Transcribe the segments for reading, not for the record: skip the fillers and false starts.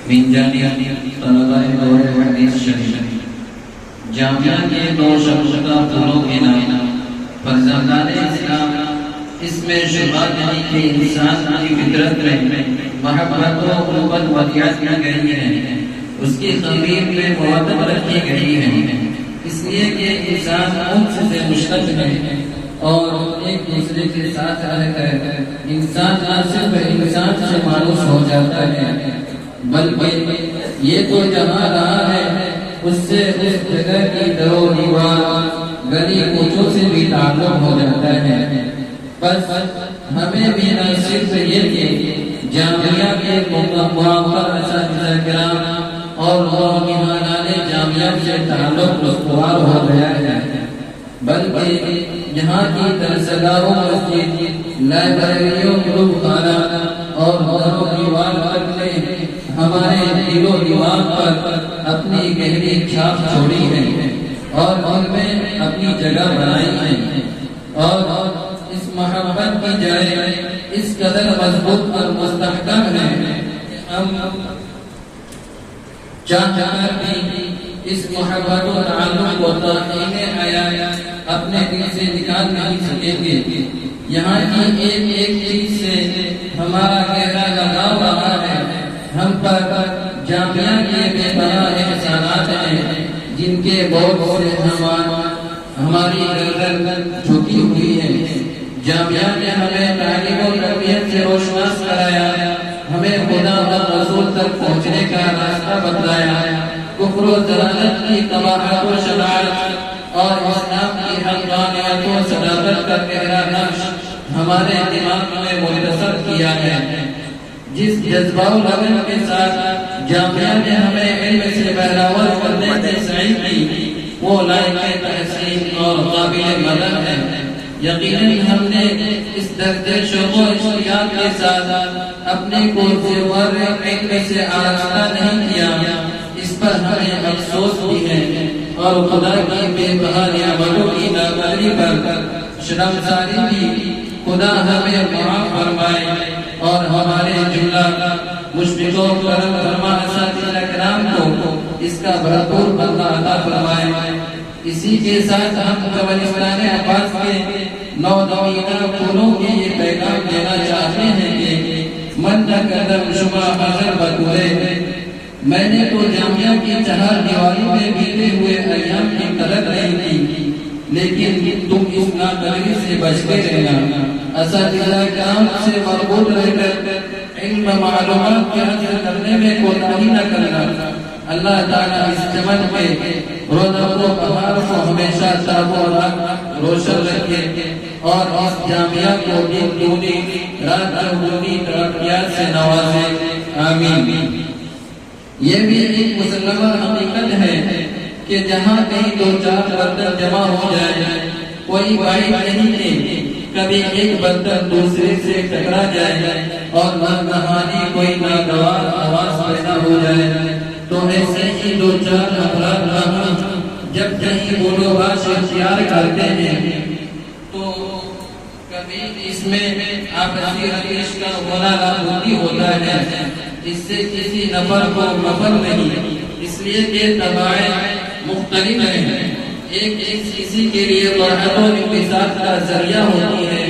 من جانب طلباء دور حدیث شریف جامعہ کے دو شخصہ پھولوں کے نام فرزندان اسلام، اس میں شبہ نہیں کہ انسان کی فطرت میں محبت و قربت وطیعت کی گئی ہے، اس کی خبیر میں موادت رکھی گئی ہے، اس لیے کہ انسان انس سے مشتق ہے اور ایک دوسرے کے ساتھ رہ کر انسان نہ صرف انسان سے مانوس ہو جاتا ہے بلکہ یہ تو جہاں رہا ہے اس سے اس جگہ کی در و دیوار گلی کوچوں سے بھی تعلق ہو جاتا ہے۔ بس ہمیں بھی نہ صرف یہ کہ جامعہ کے معاقر اساتذہ کرام اور نوجوانان جامعہ سے تعلق استوار ہو گیا ہے، بلکہ یہاں کی درسگاہوں، مسجد، لائبریریوں، کتب خانہ اور در و دیوار تک نے ہمارے دل و دماغ پر اپنی گہری چھاپ چھوڑی ہے اور ان میں اپنی جگہ بنائی ہے، اور اس محبت کی جڑیں اس قدر مضبوط اور مستحکم ہے کہ ہم چاہ کر بھی اس محبت و تعلق کو تحقیق حیات اپنے دل سے نکال نہیں سکیں گے۔ یہاں کی ایک ایک چیز سے ہمارا گہرا لگاؤ رہا ہے، ہم پر جامعہ کے بے پناہ احسانات ہیں جن کے بوجھ سے ہماری گردن جھکی ہوئی ہے۔ جامعہ نے ہمیں تعلیم و تربیت سے روشناس کرایا، ہمیں خدا اور رسول تک پہنچنے کا راستہ بتلایا، کفر و ضلالت کی قباحت و شرارت اور اسلام کی حقانیت و صداقت کا گہرا نقش ہمارے دماغ میں منتشر کیا ہے۔ جس جذبہ و لگن کے ساتھ جامعہ نے ہمیں علم سے بہراور کرنے کی سعی کی، وہ لائق تحسین اور قابل مدد ہے۔ یقیناً ہم نے اس درجے شوق و اشتیاق کے ساتھ اپنے کو زیور علم سے آراستہ نہیں کیا، اس پر ہمیں افسوس بھی ہے اور خدا کی بے بہا نعمتوں کی ناقدری پر شرمساری بھی۔ خدا ہمیں معاف فرمائے اور ہمارے جملہ مشفقوں کرم فرما اساتذہ کرام کو اس کا بھرپور بدلہ عطا فرمائے۔ اسی کے ساتھ ہم قبرستان عباس کے نوجوان پھولوں کے یہ پیغام دینا چاہتے ہیں کہ من نہ قدم شما حضر بطورے، میں نے تو جامعہ کی چہار دیواروں میں بیتے ہوئے ایام کی قدر نہیں کی، لیکن تم اس ناقدری سے بچتے رہنا، اساتذہ کرام سے مربوط رہ کر علم معلومات کے حاصل کرنے میں کوتاہی نہ کرنا۔ اللہ تعالیٰ اس چمن کے رونق و بہار کو ہمیشہ تاب و رنگ روشن رکھے اور اس جامعہ کو دن دگنی رات چوگنی ترقیات سے نوازے، آمین۔ یہ بھی ایک مسلمہ حقیقت ہے کہ جہاں کہیں دو چار برتن جمع ہو جائے، کوئی بات نہیں کہ کبھی ایک برتن دوسرے سے ٹکرا جائے اور ناگہانی کوئی ناگوار آواز پیدا ہو جائے، تو ایسے ہی دو چار افراد جب کہیں بولو باش اختیار کرتے ہیں تو کبھی اس میں آپسی رنجش کا ہونا لازمی ہوتا ہے، اس سے کسی نفر کو نفر نہیں، اس لیے کہ طبائع مختلف ہیں، ایک کسی کے لیے فرحت و انبساط کا ذریعہ ہوتی ہے،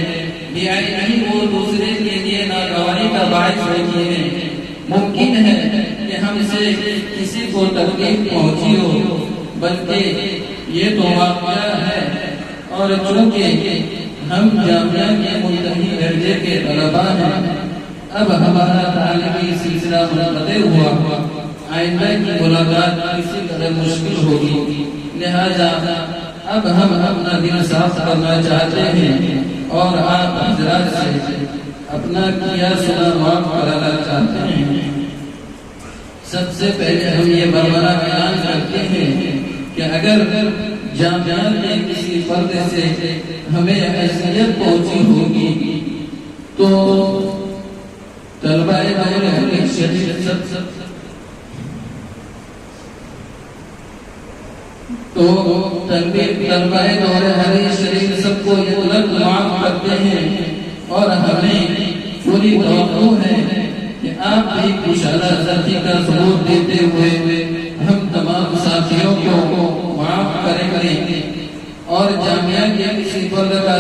نہیں وہ دوسرے کے لیے ناگواری کا باعث ہوتی ہے۔ ممکن ہے کہ ہم سے کسی کو تکلیف پہنچی ہو، بلکہ یہ تو واقعہ ہے، اور چونکہ ہم جامعہ کے منتہی درجے کے طلباء ہیں، اب ہمارا تعلیمی سلسلہ منقطع ہوا، آئندہ کی ملاقات کسی قدر مشکل ہوگی، لہذا اب ہم اپنا دل صاف کرنا چاہتے ہیں اور آپ حضرات سے اپنا کیا سنا معاف کرانا چاہتے ہیں۔ سب سے پہلے ہم یہ برملا اعلان کرتے ہیں کہ اگر جامعہ میں کسی فرد سے ہمیں اذیت پہنچی ہوگی تو طلباء دور حدیث شریف طلباء دور حدیث شریف سب کو یکلک معاف کرتے ہیں اور ہمیں پوری توقع ہے کہ آپ بھی کشادہ ذاتی کا ثبوت دیتے ہوئے ہم تمام ساتھیوں کو معاف کریں گے اور جامعہ کے کسی فرد کا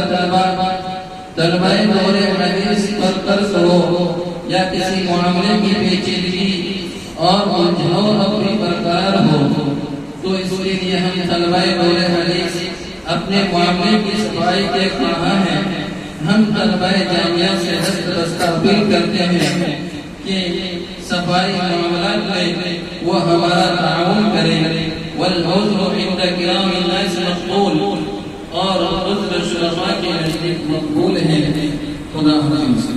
طلبہ نور حدیث پر قرض ہو یا کسی معاملے کی پیچیدگی اور الجھن اپنی برقرار ہو تو اس کے لیے ہم طلبہ نور حدیث اپنے معاملے کی صفائی کے خواہاں ہیں۔ ہم طلبہ جامعہ سے دست اپیل کرتے ہیں کہ صفائی معاملات میں وہ ہمارا تعاون کریں۔ والعذر عند کرام الناس مقبول، اور عذر شرفاء کے نزدیک مقبول ہے۔ خدا حافظ۔